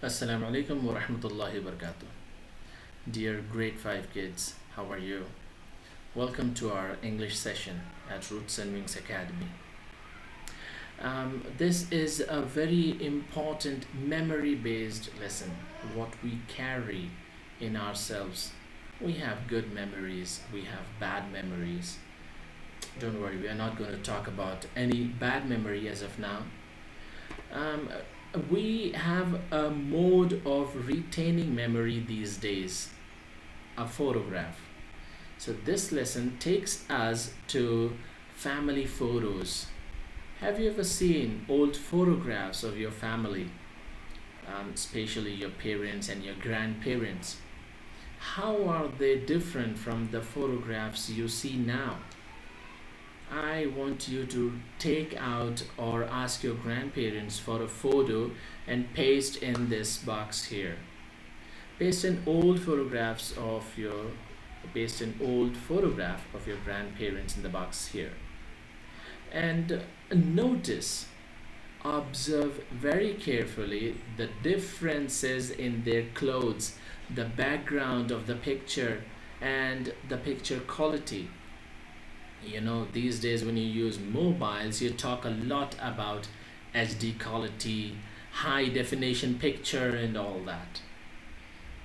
Assalamu alaikum wa rahmatullahi wa barakatuh. Dear grade 5 kids, how are you? Welcome to our English session at Roots and Wings Academy. This is a very important memory based lesson, what we carry in ourselves. We have good memories, we have bad memories. Don't worry, we are not going to talk about any bad memory as of now. Um, we have a mode of retaining memory these days, a photograph. So, this lesson takes us to family photos. Have you ever seen old photographs of your family, especially your parents and your grandparents? How are they different from the photographs you see now? I want you to take out or ask your grandparents for a photo and paste in this box here. Paste in old photographs of your paste an old photograph of your grandparents in the box here. And notice, observe very carefully the differences in their clothes, the background of the picture, and the picture quality. These days when you use mobiles, you talk a lot about HD quality, high definition picture, and all that.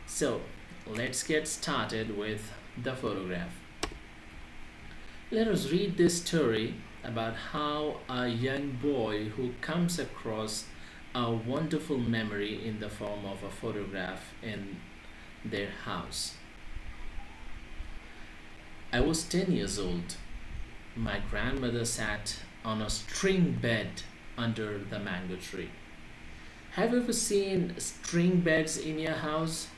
So, let's get started with the photograph. Let us read this story about how a young boy who comes across a wonderful memory in the form of a photograph in their house. I was 10 years old. My grandmother sat on a string bed under the mango tree. Have you ever seen string beds in your house?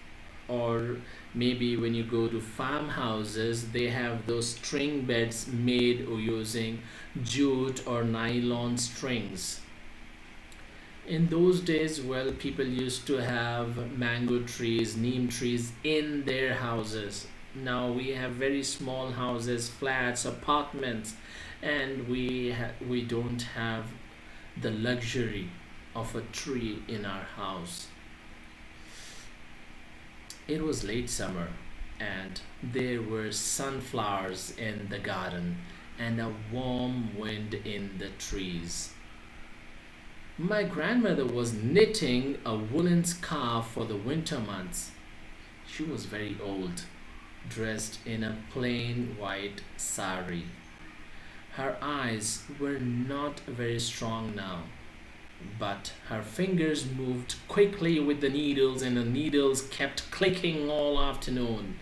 Or maybe when you go to farmhouses, they have those string beds made using jute or nylon strings. In those days, well, people used to have mango trees, neem trees in their houses. Now we have very small houses, flats, apartments, and we don't have the luxury of a tree in our house. It was late summer, and there were sunflowers in the garden and a warm wind in the trees. My grandmother was knitting a woolen scarf for the winter months. She was very old, dressed in a plain white sari. Her eyes were not very strong now, but her fingers moved quickly with the needles, and the needles kept clicking all afternoon.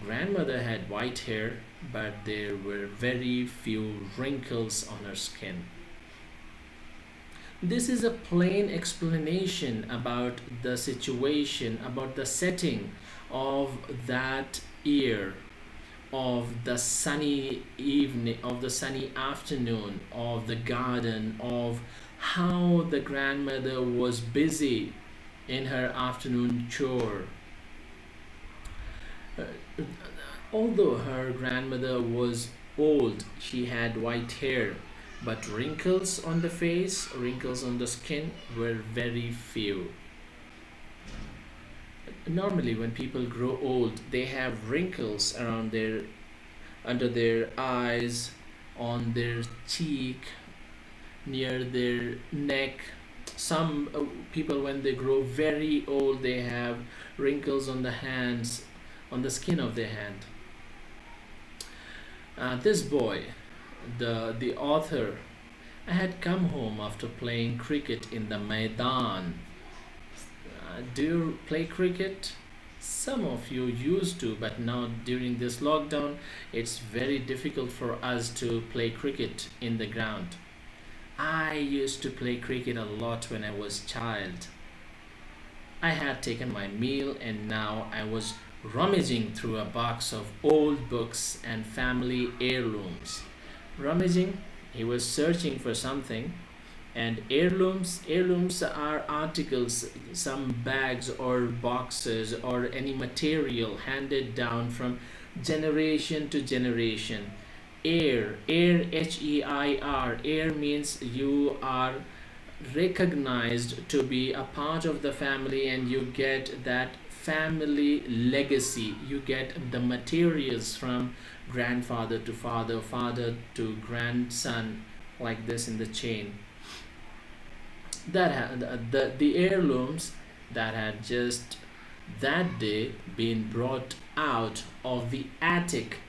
Grandmother had white hair, but there were very few wrinkles on her skin. This is a plain explanation about the situation, about the setting of that year, of the sunny evening, of the sunny afternoon, of the garden, of how the grandmother was busy in her afternoon chore. Uh, Although her grandmother was old, she had white hair, but wrinkles on the face, wrinkles on the skin were very few. Normally, when people grow old, they have wrinkles around their under their eyes, on their cheek, near their neck. Some people, when they grow very old, they have wrinkles on the hands, on the skin of their hand. This boy, the author, had come home after playing cricket in the Maidan. Do you play cricket? Some of you used to, but now during this lockdown, it's very difficult for us to play cricket in the ground. I used to play cricket a lot when I was child. I had taken my meal and now I was rummaging through a box of old books and family heirlooms. Rummaging, he was searching for something. And heirlooms are articles, some bags or boxes or any material handed down from generation to generation. Heir, H-E-I-R, heir means you are recognized to be a part of the family, and you get that family legacy. You get the materials from grandfather to father, father to grandson, like this in the chain. That the heirlooms that had just that day been brought out of the attic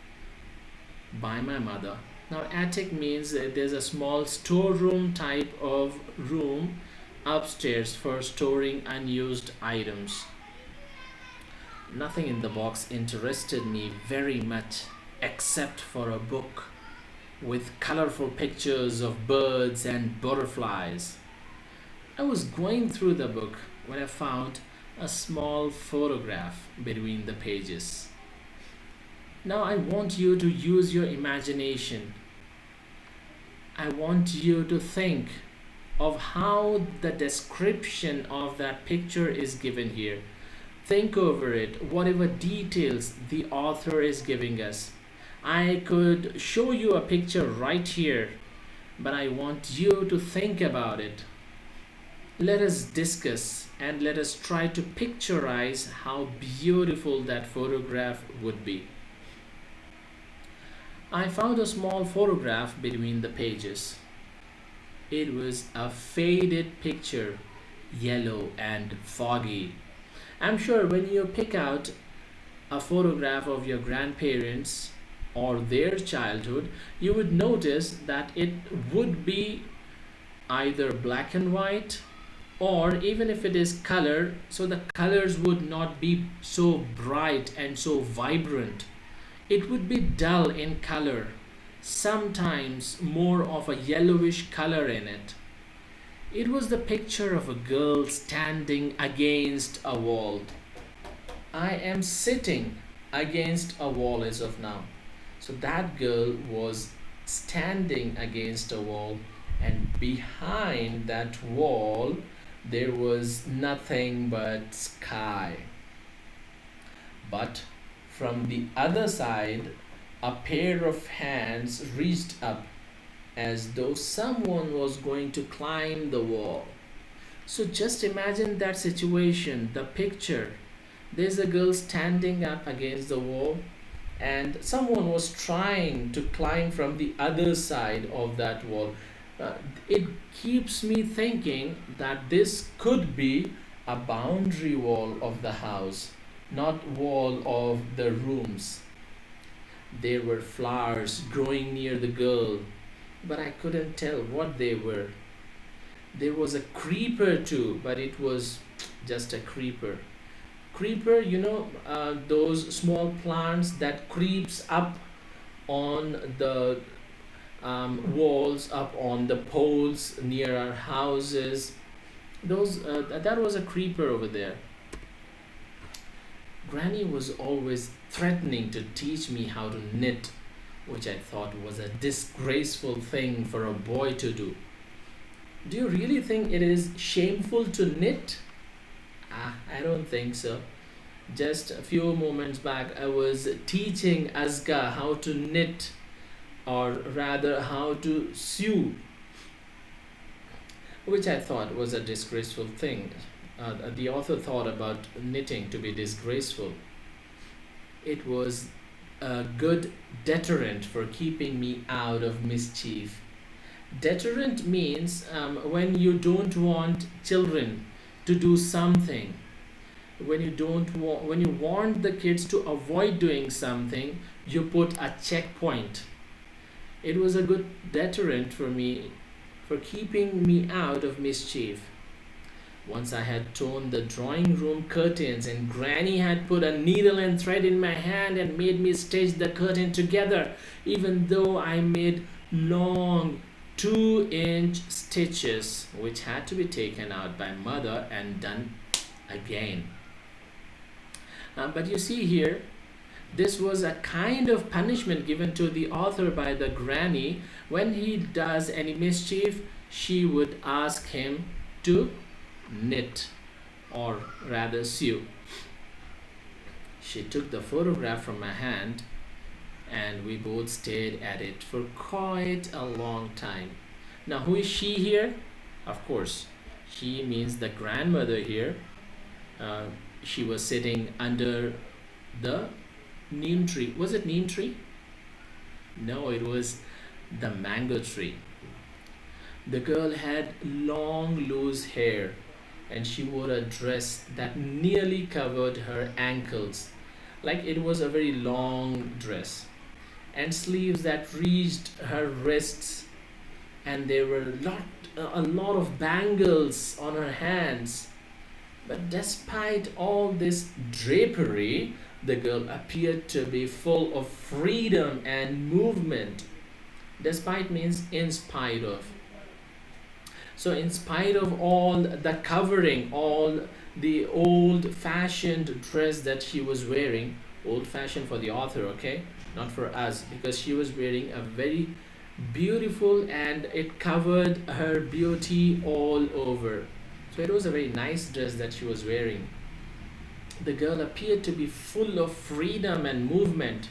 by my mother. Now, attic means that there's a small storeroom type of room upstairs for storing unused items. Nothing in the box interested me very much except for a book with colorful pictures of birds and butterflies. I was going through the book when I found a small photograph between the pages. Now I want you to use your imagination. I want you to think of how the description of that picture is given here. Think over it, whatever details the author is giving us. I could show you a picture right here, but I want you to think about it. Let us discuss and let us try to picturize how beautiful that photograph would be. I found a small photograph between the pages. It was a faded picture, yellow and foggy. I'm sure when you pick out a photograph of your grandparents or their childhood, you would notice that it would be either black and white, or even if it is color, so the colors would not be so bright and so vibrant. It would be dull in color, sometimes more of a yellowish color in it. It was the picture of a girl standing against a wall. I am sitting against a wall as of now. So that girl was standing against a wall, and behind that wall there was nothing but sky. But from the other side, a pair of hands reached up as though someone was going to climb the wall. So just imagine that situation, the picture. There's a girl standing up against the wall, and someone was trying to climb from the other side of that wall. It keeps me thinking that this could be a boundary wall of the house, not wall of the rooms. There were flowers growing near the girl, but I couldn't tell what they were. There was a creeper too, but it was just a creeper. Creeper, those small plants that creeps up on the walls, up on the poles near our houses. That was a creeper over there. Granny was always threatening to teach me how to knit, which I thought was a disgraceful thing for a boy to do. Do you really think it is shameful to knit? I don't think so. Just a few moments back, I was teaching Azga how to knit, or rather, how to sew, which I thought was a disgraceful thing. The author thought about knitting to be disgraceful. It was a good deterrent for keeping me out of mischief. Deterrent means when you don't want children to do something, when you want the kids to avoid doing something, you put a checkpoint. It was a good deterrent for me, for keeping me out of mischief. Once I had torn the drawing room curtains, and Granny had put a needle and thread in my hand and made me stitch the curtain together, even though I made long 2-inch stitches, which had to be taken out by mother and done again. But you see here, this was a kind of punishment given to the author by the granny. When he does any mischief, she would ask him to knit, or rather sew. She took the photograph from my hand, and we both stared at it for quite a long time. Now, who is she here? Of course, she means the grandmother here. Uh, she was sitting under the neem tree. Was it neem tree? No, it was the mango tree. The girl had long, loose hair, and she wore a dress that nearly covered her ankles, like it was a very long dress, and sleeves that reached her wrists, and there were a lot of bangles on her hands. But despite all this drapery, the girl appeared to be full of freedom and movement. Despite means in spite of. So, in spite of all the covering, all the old fashioned dress that she was wearing, old fashioned for the author, okay, not for us, because she was wearing a very beautiful and it covered her beauty all over. So, it was a very nice dress that she was wearing. The girl appeared to be full of freedom and movement.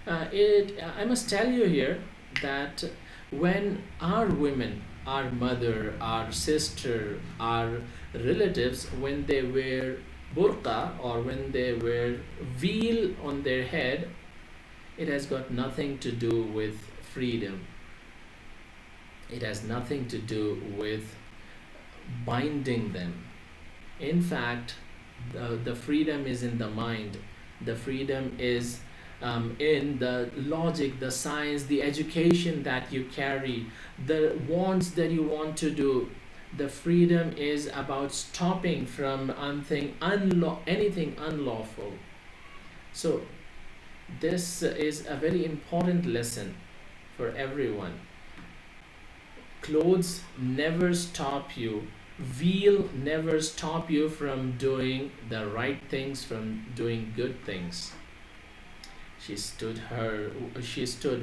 I must tell you here that when our women, our mother, our sister, our relatives, when they wear burqa or when they wear veil on their head, it has got nothing to do with freedom. It has nothing to do with binding them. In fact, the freedom is in the mind. The freedom is in the logic, the science, the education that you carry, the wants that you want to do. The freedom is about stopping from anything unlawful. So, this is a very important lesson for everyone. Clothes never stop you. Veil never stop you from doing the right things, from doing good things. She stood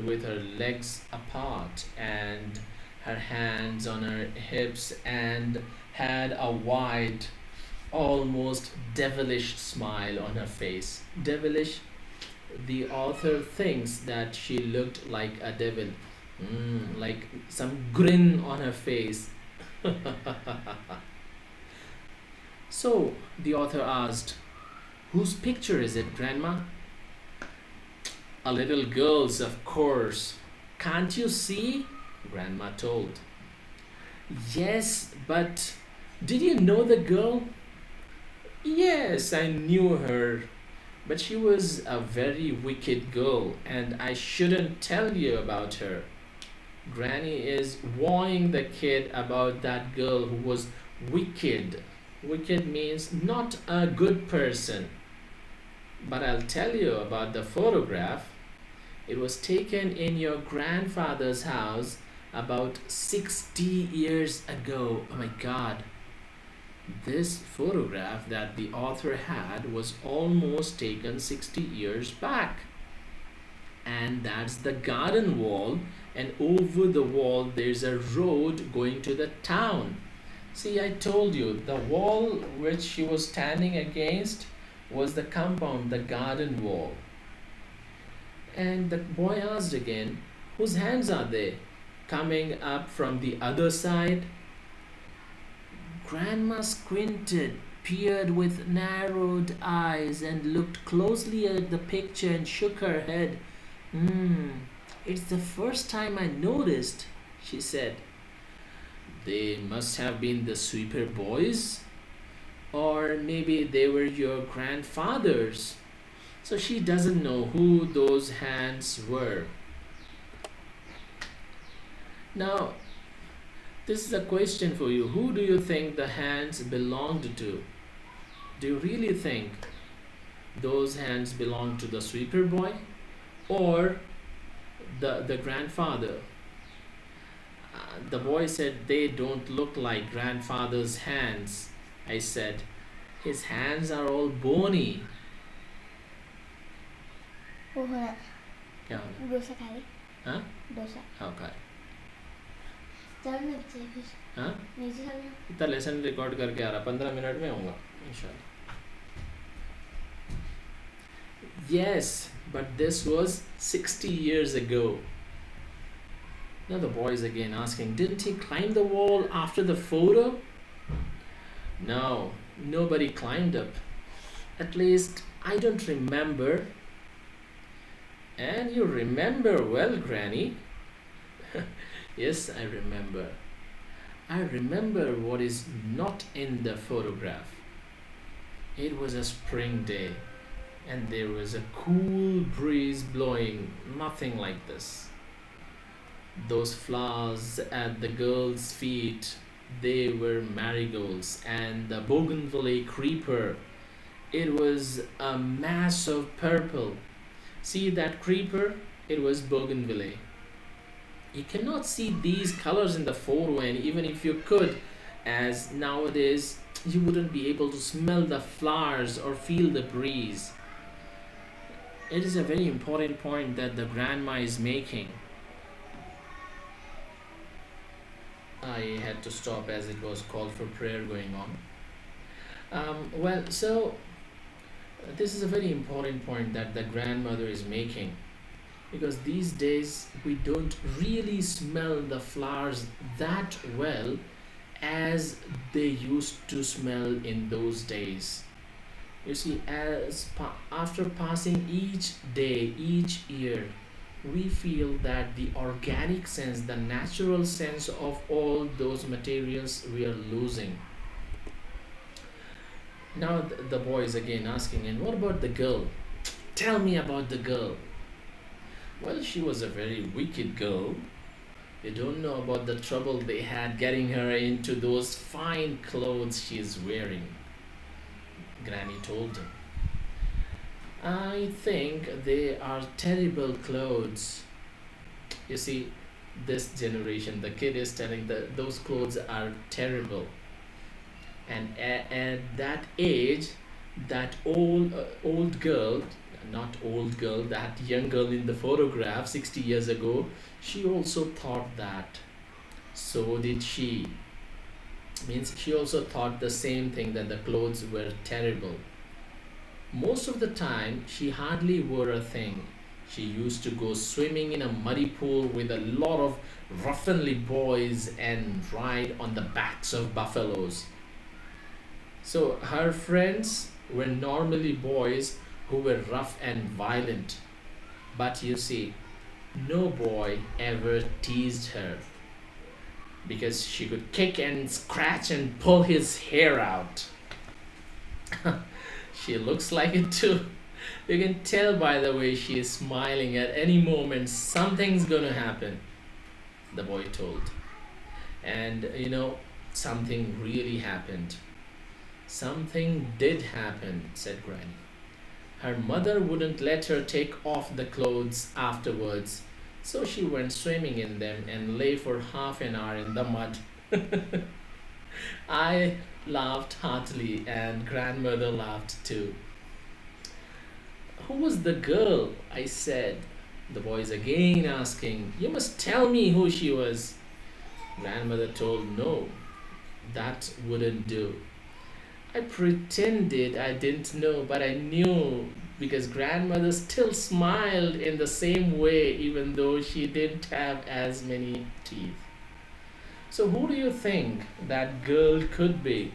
with her legs apart and her hands on her hips and had a wide, almost devilish smile on her face. Devilish, the author thinks that she looked like a devil. Like some grin on her face. So the author asked, "Whose picture is it, Grandma?" "A little girl's, of course. Can't you see?" Grandma told. "Yes, but did you know the girl?" "Yes, I knew her. But she was a very wicked girl, and I shouldn't tell you about her." Granny is warning the kid about that girl who was wicked. Wicked means not a good person. But I'll tell you about the photograph. It was taken in your grandfather's house about 60 years ago. Oh my god. This photograph that the author had was almost taken 60 years back. And that's the garden wall, and over the wall there's a road going to the town. See, I told you the wall which she was standing against was the compound, the garden wall. And the boy asked again, "Whose hands are they? Coming up from the other side?" Grandma squinted, peered with narrowed eyes, and looked closely at the picture and shook her head. It's the first time I noticed," she said. "They must have been the sweeper boys, or maybe they were your grandfathers." So she doesn't know who those hands were. Now, this is a question for you. Who do you think the hands belonged to? Do you really think those hands belonged to the sweeper boy or the grandfather? The boy said, "They don't look like grandfather's hands." I said, "His hands are all bony." वो हो रहा क्या हो रहा डोसा खा रही है? हाँ? डोसा हाँ खा चल नीचे फिर हाँ? नीचे चल इतना लेसन रिकॉर्ड करके आ रहा, 15 मिनट में आऊँगा इंशाल्लाह. Yes, but this was 60 years ago. Now the boy is again asking, didn't he climb the wall after the photo? No, nobody climbed up. At least I don't remember. And you remember well, Granny. Yes, I remember. I remember what is not in the photograph. It was a spring day, and there was a cool breeze blowing, nothing like this. Those flowers at the girl's feet, they were marigolds, and the bougainvillea creeper, it was a mass of purple. See that creeper? It was bougainvillea. You cannot see these colors in the photo, and even if you could, as nowadays, you wouldn't be able to smell the flowers or feel the breeze. It is a very important point that the grandma is making. I had to stop as it was called for prayer going on. This is a very important point that the grandmother is making, because these days we don't really smell the flowers that well as they used to smell in those days. You see, after passing each day, each year, we feel that the organic sense, the natural sense of all those materials we are losing. Now the boy is again asking, and what about the girl? Tell me about the girl. Well, she was a very wicked girl. You don't know about the trouble they had getting her into those fine clothes she is wearing, Granny told him. I think they are terrible clothes. You see, this generation, the kid is telling that those clothes are terrible. And at that age, that old girl, not old girl, that young girl in the photograph 60 years ago, she also thought that. So did she. Means she also thought the same thing, that the clothes were terrible. Most of the time, she hardly wore a thing. She used to go swimming in a muddy pool with a lot of ruffianly boys and ride on the backs of buffaloes. So her friends were normally boys who were rough and violent. But you see, no boy ever teased her because she could kick and scratch and pull his hair out. She looks like it too. You can tell by the way she is smiling. At any moment, something's gonna happen, the boy told. And something really happened. Something did happen, said Granny. Her mother wouldn't let her take off the clothes afterwards, so she went swimming in them and lay for half an hour in the mud. I laughed heartily, and grandmother laughed too. Who was the girl? I said. The boy is again asking, you must tell me who she was. Grandmother told no, that wouldn't do. I pretended I didn't know, but I knew because grandmother still smiled in the same way even though she didn't have as many teeth. So, who do you think that girl could be?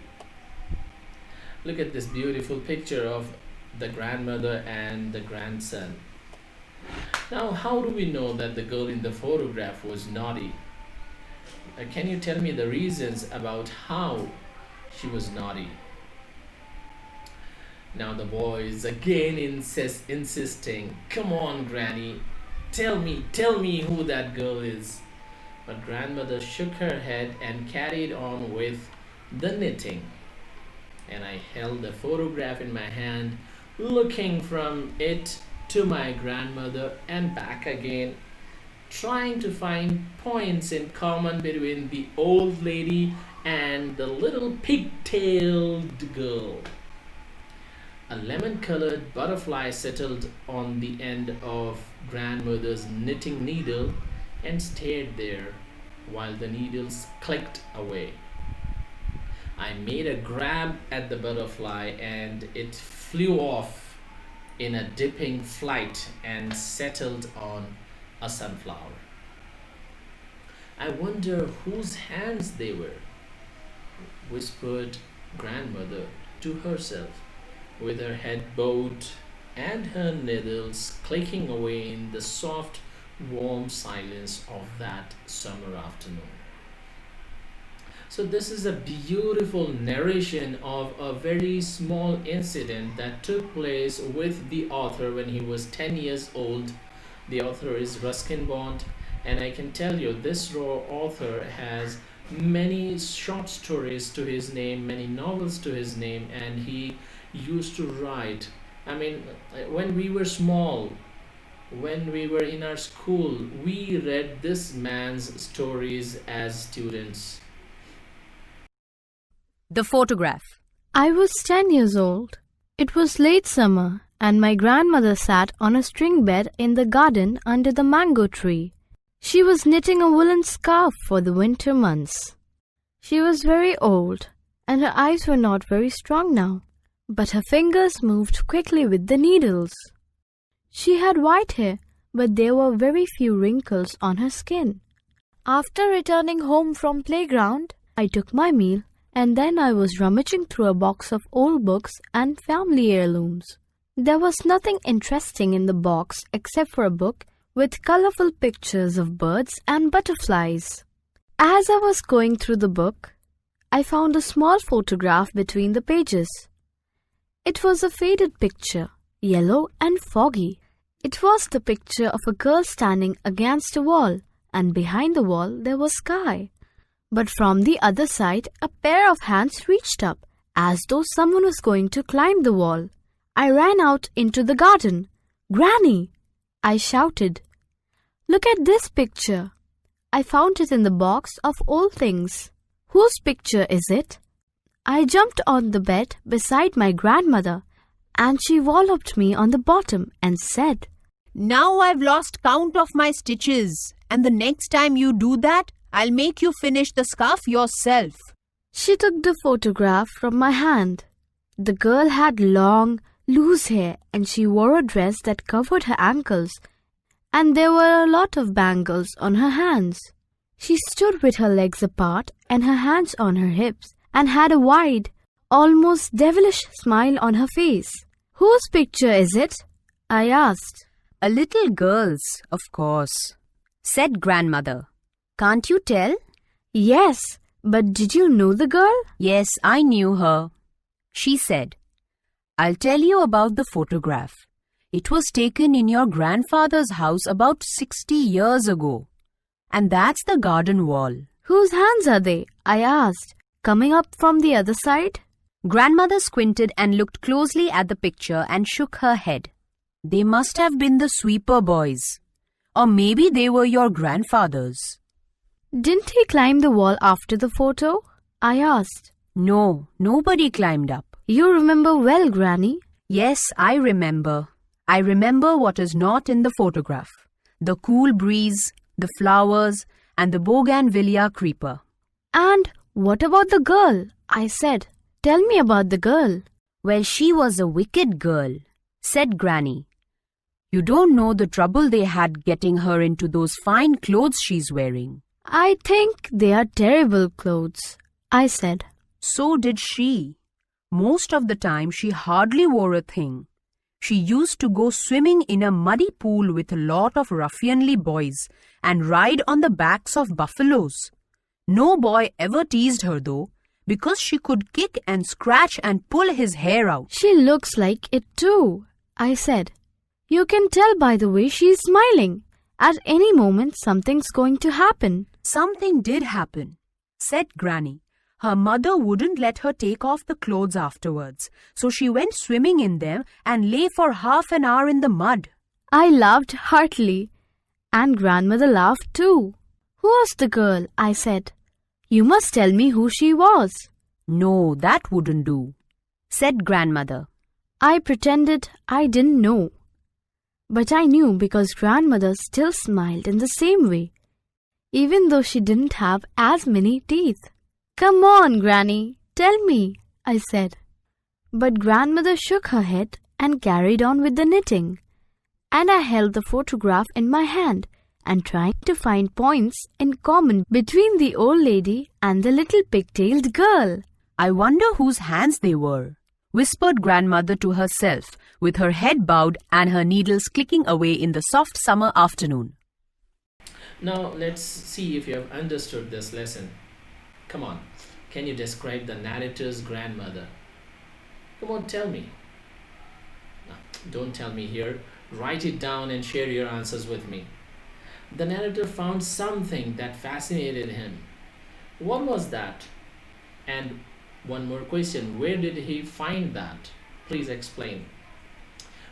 Look at this beautiful picture of the grandmother and the grandson. Now, how do we know that the girl in the photograph was naughty? Can you tell me the reasons about how she was naughty? Now the boy is again insisting, come on, Granny, tell me who that girl is. But grandmother shook her head and carried on with the knitting. And I held the photograph in my hand, looking from it to my grandmother and back again, trying to find points in common between the old lady and the little pigtailed girl. A lemon colored butterfly settled on the end of grandmother's knitting needle and stayed there while the needles clicked away. I made a grab at the butterfly and it flew off in a dipping flight and settled on a sunflower. I wonder whose hands they were, whispered grandmother to herself, with her head bowed and her needles clicking away in the soft, warm silence of that summer afternoon. So, this is a beautiful narration of a very small incident that took place with the author when he was 10 years old. The author is Ruskin Bond, and I can tell you this raw author has many short stories to his name, many novels to his name, and he used to write. I mean, when we were small, when we were in our school, we read this man's stories as students. The photograph. I was 10 years old. It was late summer, and my grandmother sat on a string bed in the garden under the mango tree. She was knitting a woolen scarf for the winter months. She was very old, and her eyes were not very strong now, but her fingers moved quickly with the needles. She had white hair, but there were very few wrinkles on her skin. After returning home from playground, I took my meal, and then I was rummaging through a box of old books and family heirlooms. There was nothing interesting in the box except for a book with colorful pictures of birds and butterflies. As I was going through the book, I found a small photograph between the pages. It was a faded picture, yellow and foggy. It was the picture of a girl standing against a wall, and behind the wall there was sky. But from the other side, a pair of hands reached up, as though someone was going to climb the wall. I ran out into the garden. "Granny!" I shouted. "Look at this picture." I found it in the box of old things. "Whose picture is it?" I jumped on the bed beside my grandmother, and she walloped me on the bottom and said, Now I've lost count of my stitches, and the next time you do that, I'll make you finish the scarf yourself. She took the photograph from my hand. The girl had long, loose hair, and she wore a dress that covered her ankles, and there were a lot of bangles on her hands. She stood with her legs apart and her hands on her hips, and had a wide, almost devilish smile on her face. "Whose picture is it?" I asked. A little girl's, of course, said grandmother. Can't you tell? Yes, but did you know the girl? Yes, I knew her. She said, I'll tell you about the photograph. It was taken in your grandfather's house about 60 years ago. And that's the garden wall. Whose hands are they? I asked, coming up from the other side. Grandmother squinted and looked closely at the picture and shook her head. They must have been the sweeper boys. Or maybe they were your grandfather's. Didn't he climb the wall after the photo? I asked. No, nobody climbed up. You remember well, Granny. Yes, I remember. I remember what is not in the photograph. The cool breeze, the flowers, and the bougainvillea creeper. And what about the girl? I said. Tell me about the girl. Well, she was a wicked girl, said Granny. You don't know the trouble they had getting her into those fine clothes she's wearing. I think they are terrible clothes, I said. So did she. Most of the time she hardly wore a thing. She used to go swimming in a muddy pool with a lot of ruffianly boys and ride on the backs of buffaloes. No boy ever teased her though, because she could kick and scratch and pull his hair out. She looks like it too, I said. You can tell by the way she's smiling. At any moment something's going to happen. Something did happen, said Granny. Her mother wouldn't let her take off the clothes afterwards, so she went swimming in them and lay for half an hour in the mud. I laughed heartily, and grandmother laughed too. Who was the girl? I said. You must tell me who she was. No, that wouldn't do, said grandmother. I pretended I didn't know. But I knew because grandmother still smiled in the same way, even though she didn't have as many teeth. Come on, Granny, tell me, I said. But grandmother shook her head and carried on with the knitting. And I held the photograph in my hand and trying to find points in common between the old lady and the little pigtailed girl. I wonder whose hands they were, whispered grandmother to herself, with her head bowed and her needles clicking away in the soft summer afternoon. Now let's see if you have understood this lesson. Come on, can you describe the narrator's grandmother? Come on, tell me. No, don't tell me here. Write it down and share your answers with me. The narrator found something that fascinated him. What was that? And one more question, where did he find that? Please explain.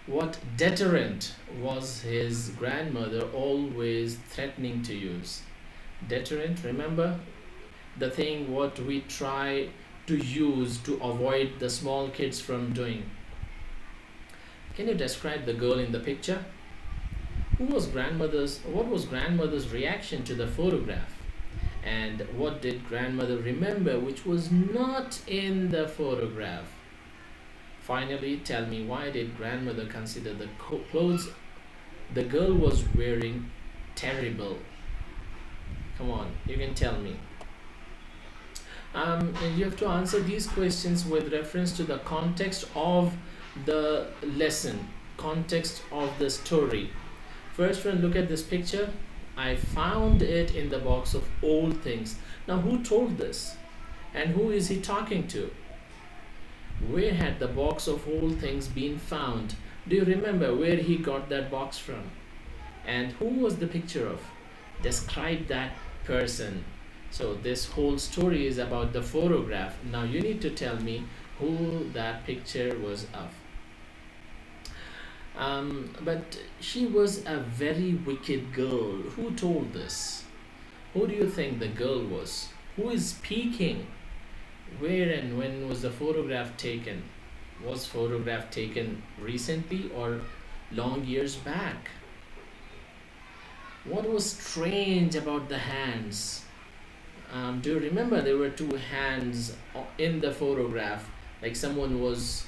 What deterrent was his grandmother always threatening to use? Deterrent, remember? The thing what we try to use to avoid the small kids from doing. Can you describe the girl in the picture? What was grandmother's reaction to the photograph? And what did grandmother remember which was not in the photograph? Finally, tell me, why did grandmother consider the clothes the girl was wearing terrible? Come on, you can tell me. And you have to answer these questions with reference to the context of the lesson, context of the story. First one, look at this picture. I found it in the box of old things. Now, who told this? And who is he talking to? Where had the box of old things been found? Do you remember where he got that box from? And who was the picture of? Describe that person. So this whole story is about the photograph. Now you need to tell me who that picture was of. But she was a very wicked girl. Who told this? Who do you think the girl was? Who is speaking? Where and when was the photograph taken? Was photograph taken recently or long years back? What was strange about the hands? Do you remember there were two hands in the photograph? Like someone was,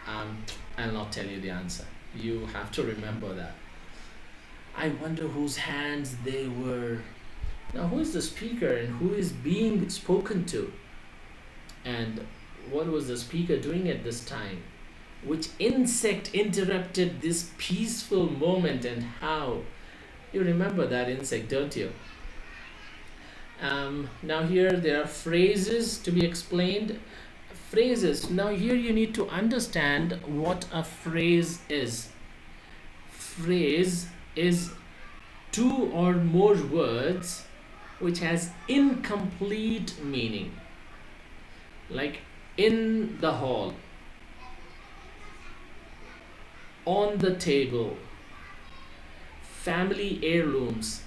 I'll not tell you the answer. You have to remember that. I wonder whose hands they were. Now, who is the speaker and who is being spoken to? And what was the speaker doing at this time? Which insect interrupted this peaceful moment and how? You remember that insect, don't you? Now here there are phrases to be explained. Phrases. Now here you need to understand what a phrase is. Phrase is two or more words which has incomplete meaning. Like in the hall, on the table, family heirlooms.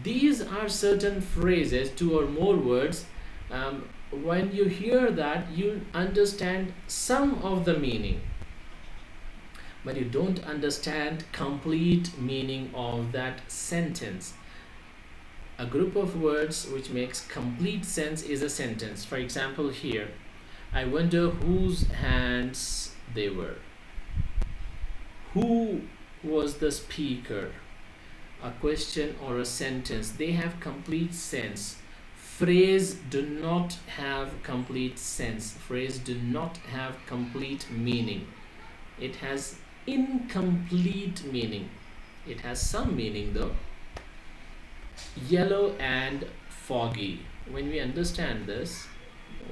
These are certain phrases, two or more words. When you hear that, you understand some of the meaning, but you don't understand complete meaning of that sentence. A group of words which makes complete sense is a sentence. For example, here, I wonder whose hands they were. Who was the speaker? A question or a sentence, they have complete sense. Phrase do not have complete sense. Phrase do not have complete meaning. It has incomplete meaning. It has some meaning though. Yellow and foggy. When we understand this,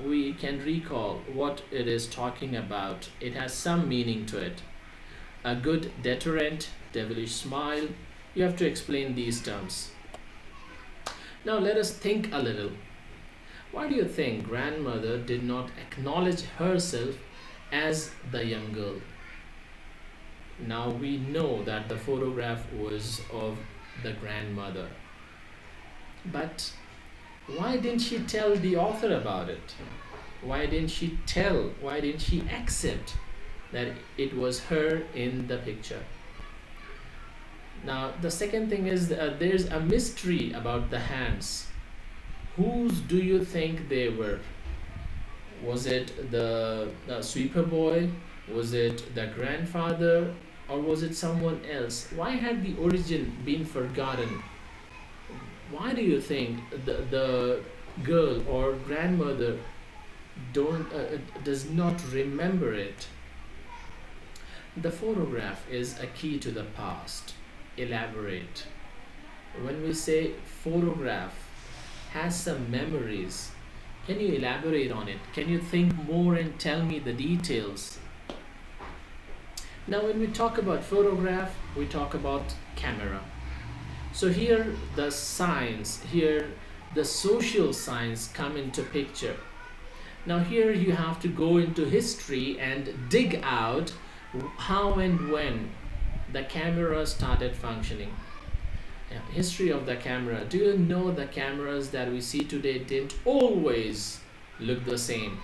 we can recall what it is talking about. It has some meaning to it. A good deterrent, devilish smile. You have to explain these terms. Now let us think a little. Why do you think grandmother did not acknowledge herself as the young girl? Now we know that the photograph was of the grandmother. But why didn't she tell the author about it? Why didn't she accept that it was her in the picture? Now the second thing is there's a mystery about the hands. Whose do you think they were? Was it the sweeper boy? Was it the grandfather? Or was it someone else? Why had the origin been forgotten? Why do you think the girl or grandmother don't does not remember it? The photograph is a key to the past. Elaborate. When we say photograph has some memories, can you elaborate on it? Can you think more and tell me the details? Now, when we talk about photograph, we talk about camera. So here the science, here the social science come into picture. Now here you have to go into history and dig out how and when the camera started functioning. Yeah, history of the camera. Do you know the cameras that we see today didn't always look the same?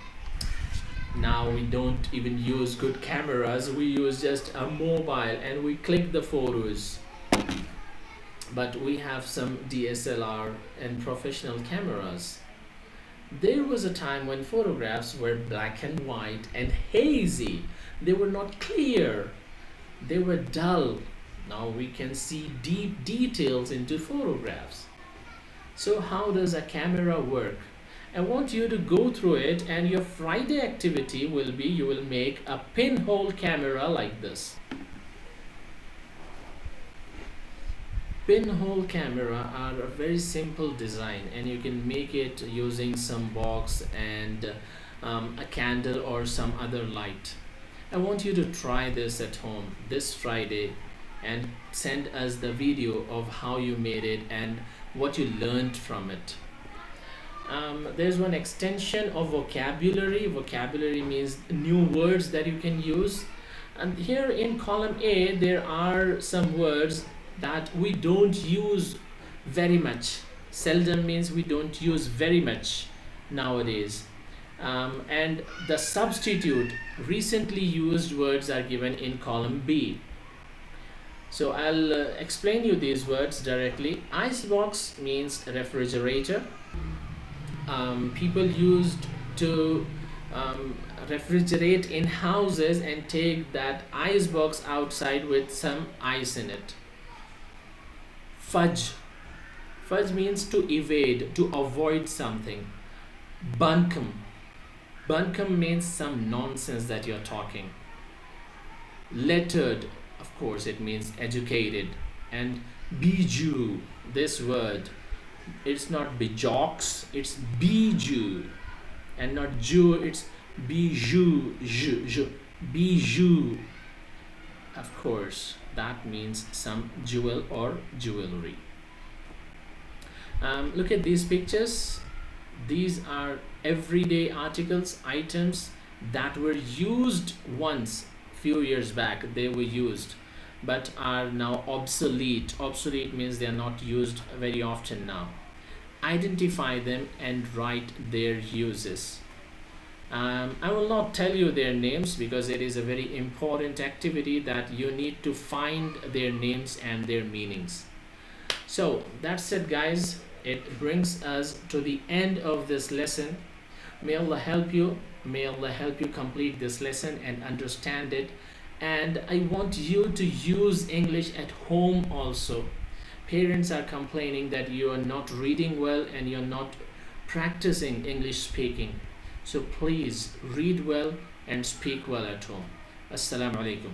Now we don't even use good cameras, we use just a mobile and we click the photos. But we have some DSLR and professional cameras. There was a time when photographs were black and white and hazy. They were not clear. They were dull. Now we can see deep details into photographs. So how does a camera work? I want you to go through it, and your Friday activity will be you will make a pinhole camera like this. Pinhole camera are a very simple design, and you can make it using some box and a candle or some other light. I want you to try this at home this Friday and send us the video of how you made it and what you learned from it. There's one extension of vocabulary. Vocabulary means new words that you can use. And here in column A, there are some words that we don't use very much. Seldom means we don't use very much nowadays. And the substitute recently used words are given in column B. So I'll explain you these words directly. Icebox means refrigerator. People used to refrigerate in houses and take that ice box outside with some ice in it. Fudge. Fudge means to evade, to avoid something. Bunkum. Bunkum means some nonsense that you're talking. Lettered, of course, it means educated. And bijou, this word, it's not bijouks, it's bijou. And not Jew, it's bijou, bijou. Of course, that means some jewel or jewelry. Look at these pictures. These are everyday articles, items that were used once, few years back they were used, but are now obsolete. Obsolete means they are not used very often now. Identify them and write their uses. I will not tell you their names because it is a very important activity that you need to find their names and their meanings. So that's it, guys. It brings us to the end of this lesson. May Allah help you. May Allah help you complete this lesson and understand it. And I want you to use English at home also. Parents are complaining that you are not reading well and you're not practicing English speaking. So please read well and speak well at home. Assalamu alaikum.